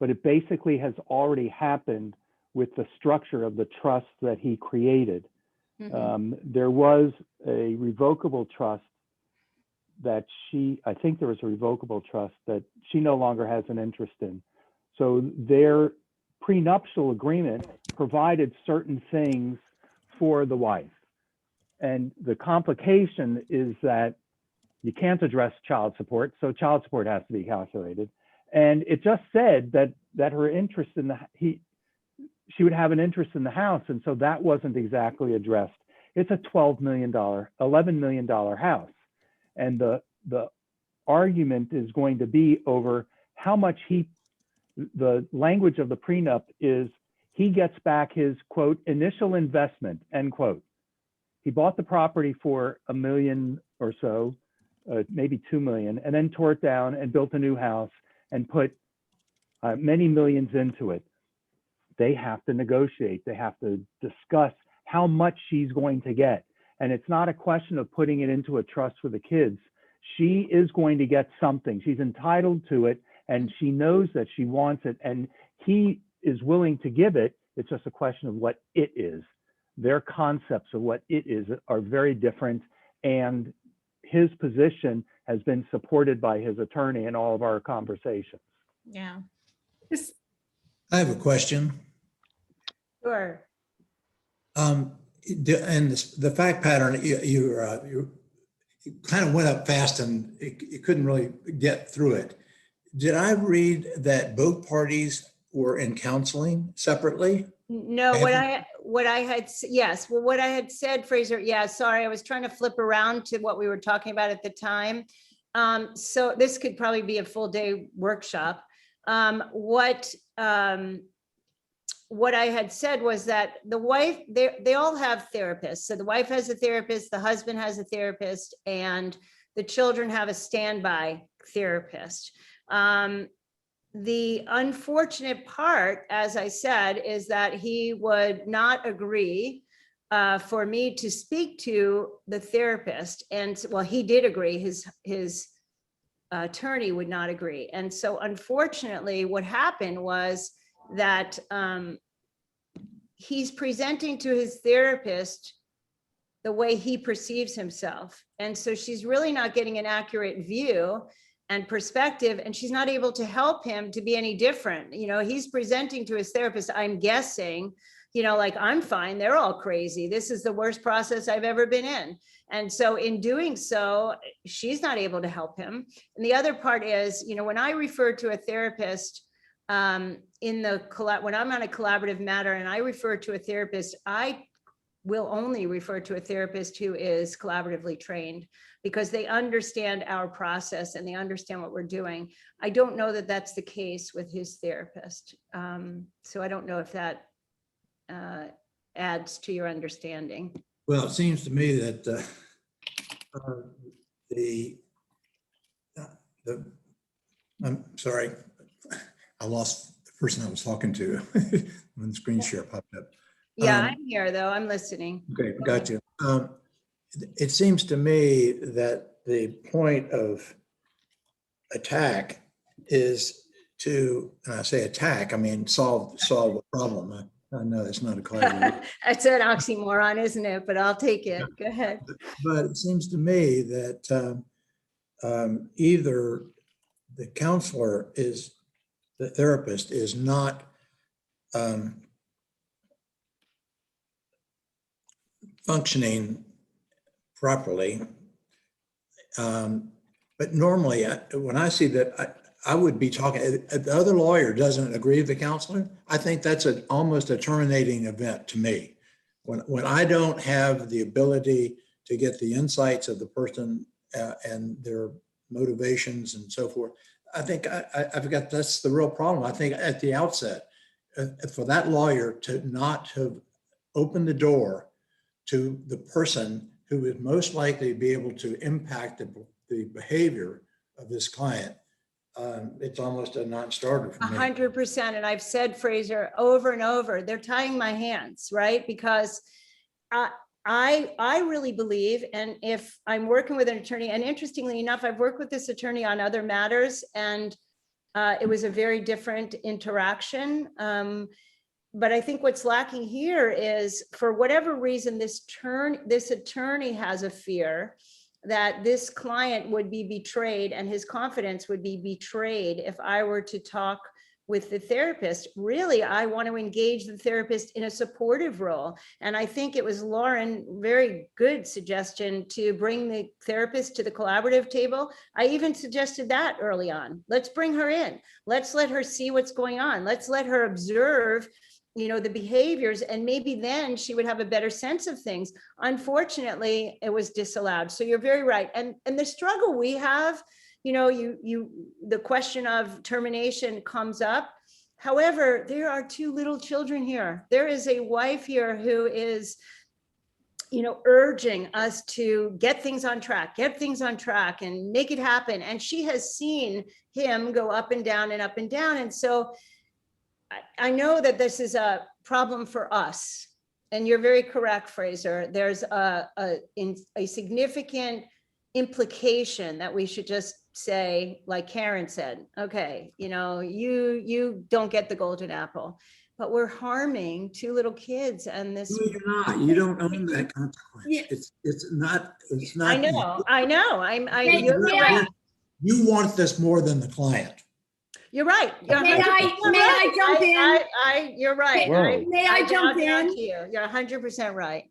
but it basically has already happened with the structure of the trust that he created. There was a revocable trust that I think there was a revocable trust that she no longer has an interest in. So their prenuptial agreement provided certain things for the wife. And the complication is that you can't address child support, so child support has to be calculated. And it just said that her interest in she would have an interest in the house, and so that wasn't exactly addressed. It's a $11 million house. And the argument is going to be over how much the language of the prenup is he gets back his, quote, initial investment, end quote. He bought the property for $1 million or so, maybe 2 million, and then tore it down and built a new house and put many millions into it. They have to negotiate. They have to discuss how much she's going to get. And it's not a question of putting it into a trust for the kids. She is going to get something. She's entitled to it, and she knows that she wants it, and he is willing to give it. It's just a question of what it is. Their concepts of what it is are very different, and his position has been supported by his attorney in all of our conversations. Yeah. I have a question. Sure. And the fact pattern, you kind of went up fast and you couldn't really get through it. Did I read that both parties were in counseling separately? No, what I had, yes, well, what I had said, Fraser, yeah, sorry, I was trying to flip around to what we were talking about at the time. So this could probably be a full day workshop. What I had said was that the wife, they all have therapists. So the wife has a therapist, the husband has a therapist, and the children have a standby therapist. The unfortunate part, as I said, is that he would not agree for me to speak to the therapist. And well, he did agree, his attorney would not agree. And so unfortunately, what happened was that he's presenting to his therapist the way he perceives himself. And so she's really not getting an accurate view and perspective, and she's not able to help him to be any different. You know, he's presenting to his therapist, I'm guessing, you know, like, I'm fine, they're all crazy. This is the worst process I've ever been in. And so in doing so, she's not able to help him. And the other part is, you know, when I refer to a therapist, when I'm on a collaborative matter and I refer to a therapist, I will only refer to a therapist who is collaboratively trained, because they understand our process and they understand what we're doing. I don't know that that's the case with his therapist. So I don't know if that adds to your understanding. Well, it seems to me that I'm sorry, I lost the person I was talking to when the screen share popped up. Yeah, I'm here though, I'm listening. Okay, got you. It seems to me that the point of attack is to, and I say attack, I mean, solve the problem. I know it's not a collaborative. That's an oxymoron, isn't it? But I'll take it. Go ahead. But it seems to me that either the counselor is, the therapist is not functioning properly. But normally, when I see that, I would be talking, if the other lawyer doesn't agree with the counselor, I think that's almost a terminating event to me. When I don't have the ability to get the insights of the person and their motivations and so forth, I think I've got, that's the real problem. I think at the outset, for that lawyer to not have opened the door to the person who is most likely to be able to impact the behavior of this client, it's almost a non-starter for me. 100%. And I've said, Fraser, over and over, they're tying my hands, right? Because I really believe, and if I'm working with an attorney, and interestingly enough, I've worked with this attorney on other matters, and it was a very different interaction. But I think what's lacking here is, for whatever reason, this attorney has a fear that this client would be betrayed and his confidence would be betrayed if I were to talk with the therapist. Really, I want to engage the therapist in a supportive role. And I think it was Lauren, very good suggestion to bring the therapist to the collaborative table. I even suggested that early on. Let's bring her in. Let's let her see what's going on. Let's let her observe, you know, the behaviors, and maybe then she would have a better sense of things. Unfortunately, it was disallowed. So you're very right. And the struggle we have, you know, the question of termination comes up. However, there are two little children here. There is a wife here who is, you know, urging us to get things on track and make it happen. And she has seen him go up and down and up and down. And so I know that this is a problem for us. And you're very correct, Fraser. There's a significant implication that we should just say, like Karen said, okay, you don't get the golden apple, but we're harming two little kids and this. No, you're not. You don't own that consequence. Yeah. It's not. I know. You're May correct. You want this more than the client. You're right. You're May 100% I jump in? You're right. Whoa. May I jump bow down in? to you. You're 100% right.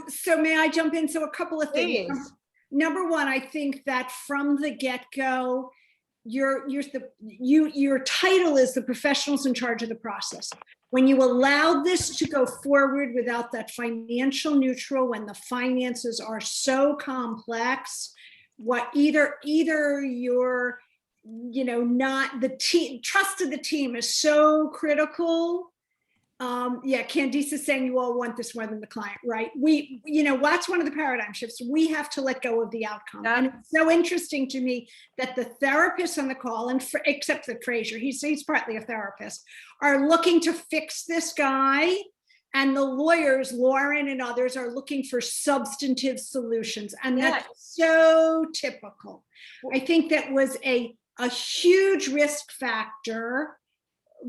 So may I jump in? So a couple of things. Please. Number one, I think that from the get-go, your title is the professionals in charge of the process. When you allow this to go forward without that financial neutral, when the finances are so complex, what either you're, not the team, trust of the team is so critical. Yeah, Candice is saying you all want this more than the client, right? That's one of the paradigm shifts. We have to let go of the outcome. Yeah. And it's so interesting to me that the therapists on the call, and except for Fraser, he's partly a therapist, are looking to fix this guy. And the lawyers, Lauren and others, are looking for substantive solutions. And that's so typical. I think that was a huge risk factor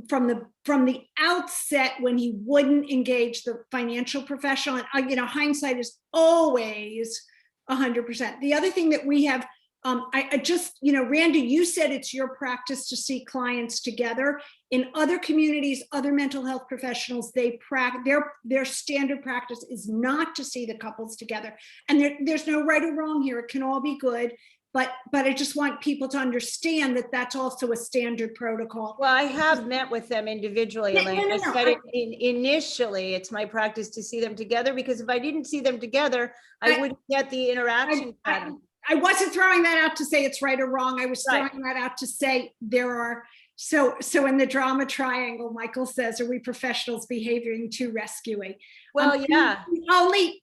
from the outset when he wouldn't engage the financial professional. And hindsight is always 100%. The other thing that we have, Randy, you said it's your practice to see clients together. In other communities, other mental health professionals, their standard practice is not to see the couples together. And there's no right or wrong here. It can all be good. But I just want people to understand that that's also a standard protocol. Well, I have met with them individually, Elaine. No. I said initially, it's my practice to see them together, because if I didn't see them together, I wouldn't get the interaction pattern. I wasn't throwing that out to say it's right or wrong. I was Right. throwing that out to say there are, so in the drama triangle, Michael says, are we professionals behaving too rescuing? Well, yeah.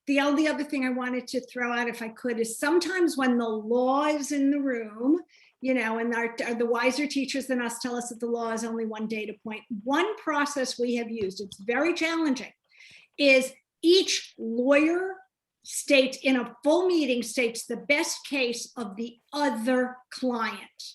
The only other thing I wanted to throw out, if I could, is sometimes when the law is in the room, and the wiser teachers than us tell us that the law is only one data point. One process we have used, it's very challenging, is each lawyer states in a full meeting, states the best case of the other client.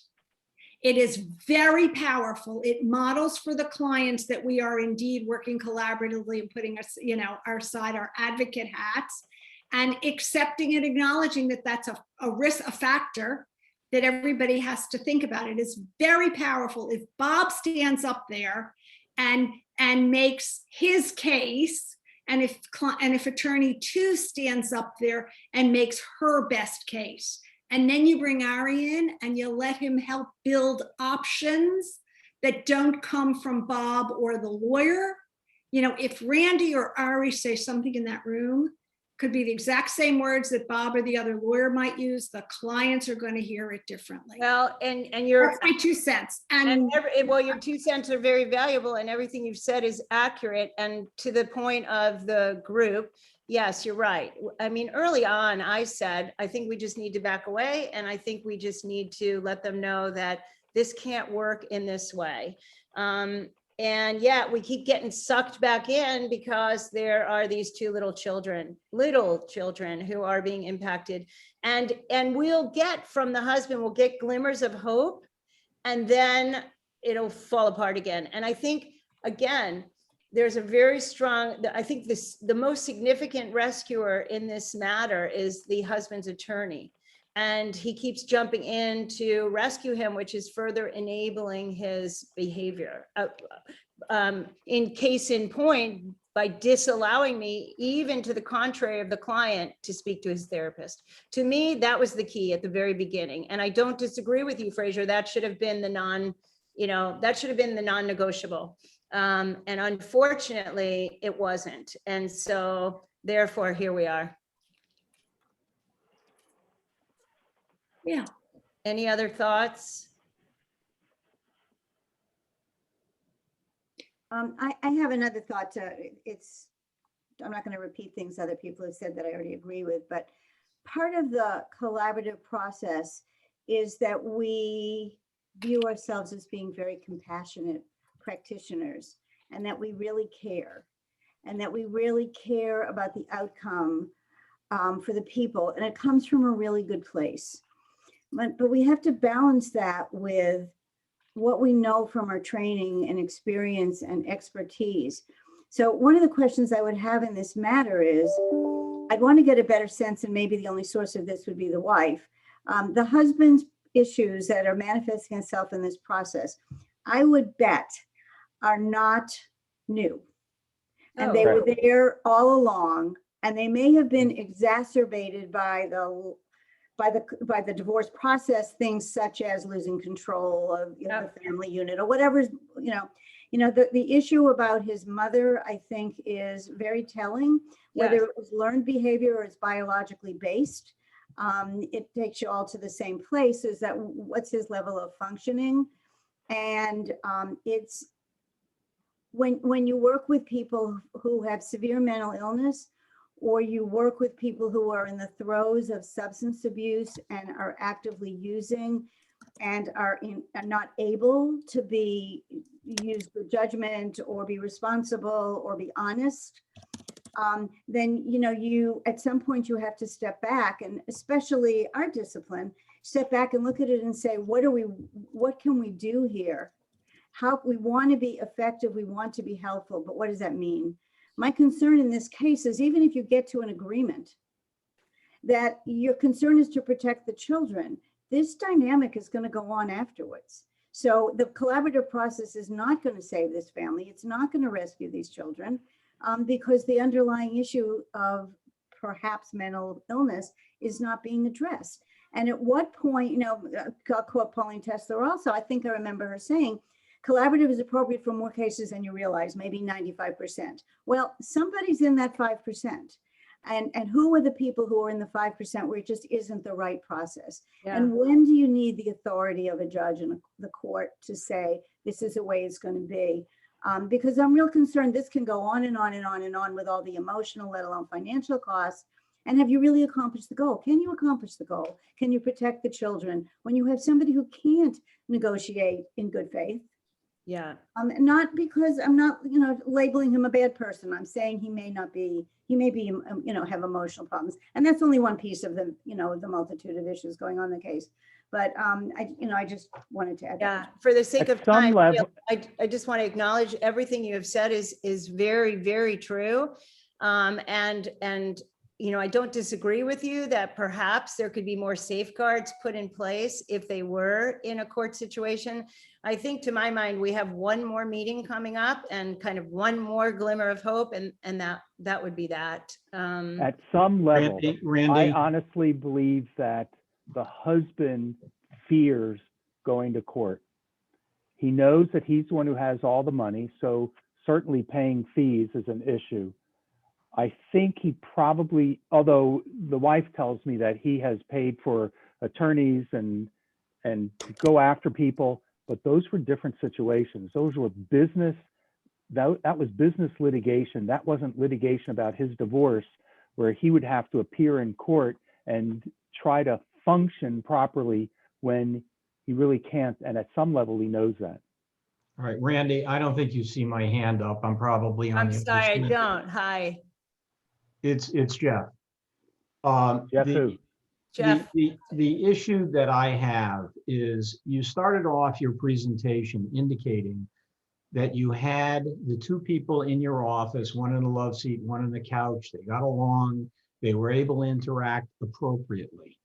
It is very powerful. It models for the clients that we are indeed working collaboratively and putting us, our advocate hats, and accepting and acknowledging that that's a risk, a factor that everybody has to think about. It is very powerful. If Bob stands up there and makes his case, and if attorney 2 stands up there and makes her best case, and then you bring Ari in and you let him help build options that don't come from Bob or the lawyer. If Randy or Ari say something in that room, could be the exact same words that Bob or the other lawyer might use, the clients are going to hear it differently. Well, and you're, that's my 2 cents. well, your 2 cents are very valuable, and everything you've said is accurate. And to the point of the group, yes, you're right. I mean, early on, I said, I think we just need to back away. And I think we just need to let them know that this can't work in this way. And yet we keep getting sucked back in because there are these 2 little children who are being impacted. And we'll get from the husband, we'll get glimmers of hope, and then it'll fall apart again. And I think, again, there's a very strong, I think the most significant rescuer in this matter is the husband's attorney. And he keeps jumping in to rescue him, which is further enabling his behavior. In case in point, by disallowing me, even to the contrary of the client, to speak to his therapist. To me, that was the key at the very beginning. And I don't disagree with you, Fraser. That should have been the non-negotiable. And unfortunately, it wasn't. And so therefore, here we are. Yeah. Any other thoughts? I have another thought. I'm not going to repeat things other people have said that I already agree with, but part of the collaborative process is that we view ourselves as being very compassionate practitioners and that we really care. and that we really care about the outcome for the people. And it comes from a really good place. But we have to balance that with what we know from our training and experience and expertise. So one of the questions I would have in this matter is, I'd want to get a better sense, and maybe the only source of this would be the wife. The husband's issues that are manifesting itself in this process, I would bet are not new. And they were there all along, and they may have been exacerbated by the divorce process, things such as losing control of the family unit or whatever, the issue about his mother, I think, is very telling, whether it was learned behavior or it's biologically based. It takes you all to the same place, is that what's his level of functioning? And it's when you work with people who have severe mental illness, or you work with people who are in the throes of substance abuse and are actively using and are not able to use good judgment or be responsible or be honest, then you at some point you have to step back, and especially our discipline, step back and look at it and say, what can we do here? How we want to be effective, we want to be helpful, but what does that mean? My concern in this case is, even if you get to an agreement, that your concern is to protect the children, this dynamic is going to go on afterwards. So the collaborative process is not going to save this family. It's not going to rescue these children, because the underlying issue of perhaps mental illness is not being addressed. And at what point, I'll quote Pauline Tesler also, I think I remember her saying, collaborative is appropriate for more cases than you realize, maybe 95%. Well, somebody's in that 5%. And who are the people who are in the 5% where it just isn't the right process? Yeah. And when do you need the authority of a judge and the court to say, this is the way it's going to be? Because I'm real concerned this can go on and on and on and on with all the emotional, let alone financial costs. And have you really accomplished the goal? Can you accomplish the goal? Can you protect the children when you have somebody who can't negotiate in good faith? Yeah. Not because I'm not, labeling him a bad person. I'm saying he may be, have emotional problems. And that's only one piece of the, the multitude of issues going on in the case. But I just wanted to add that. For the sake At of some time, level- I just want to acknowledge everything you have said is very, very true. I don't disagree with you that perhaps there could be more safeguards put in place if they were in a court situation. I think, to my mind, we have one more meeting coming up and kind of one more glimmer of hope, and that would be that. At some level, I Randy, honestly believe that the husband fears going to court. He knows that he's the one who has all the money, so certainly paying fees is an issue. I think he probably, although the wife tells me that he has paid for attorneys and to go after people, but those were different situations. Those were business, that was business litigation. That wasn't litigation about his divorce, where he would have to appear in court and try to function properly when he really can't. And at some level, he knows that. all right, Randy, I don't think you see my hand up. I'm probably on I'm the. sorry, I don't. Hi, It's Jeff. Jeff who? Jeff. The issue that I have is, you started off your presentation indicating that you had the two people in your office, one in the love seat, one on the couch. They got along, they were able to interact appropriately.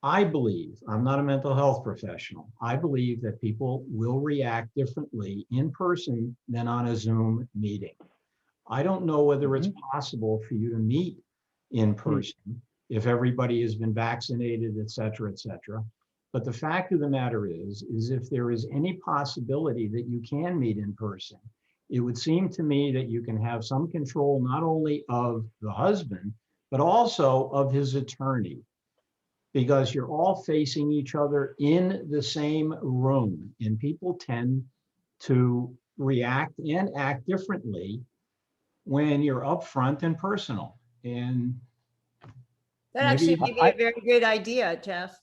I believe, I'm not a mental health professional, I believe that people will react differently in person than on a Zoom meeting. I don't know whether it's possible for you to meet in person if everybody has been vaccinated, et cetera, et cetera. But the fact of the matter is if there is any possibility that you can meet in person, it would seem to me that you can have some control not only of the husband, but also of his attorney, because you're all facing each other in the same room, and people tend to react and act differently when you're upfront and personal. And That actually may be a very good idea, Jeff.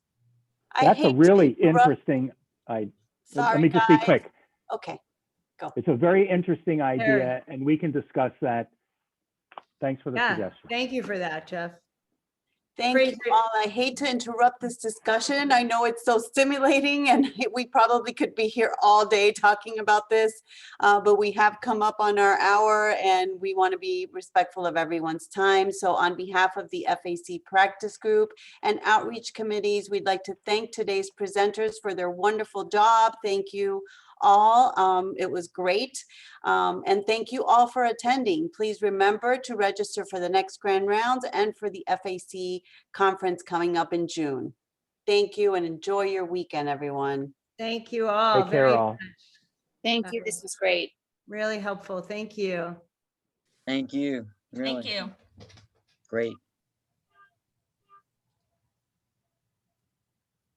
That's a really interesting, let Sorry, me just be guys. quick. Okay, go. It's a very interesting idea, and we can discuss that Thanks for the Yeah, suggestion. thank you for that, Jeff. Thank you Fraser. all. I hate to interrupt this discussion. I know it's so stimulating and we probably could be here all day talking about this, but we have come up on our hour and we want to be respectful of everyone's time. So on behalf of the FAC practice group and outreach committees, we'd like to thank today's presenters for their wonderful job. Thank you all. It was great. And thank you all for attending. Please remember to register for the next Grand Rounds and for the FAC conference coming up in June. Thank you and enjoy your weekend, everyone. Thank you all Take care, very all. much. Thank you. This was great. Really helpful. Thank you. Thank you. Thank Really you. great.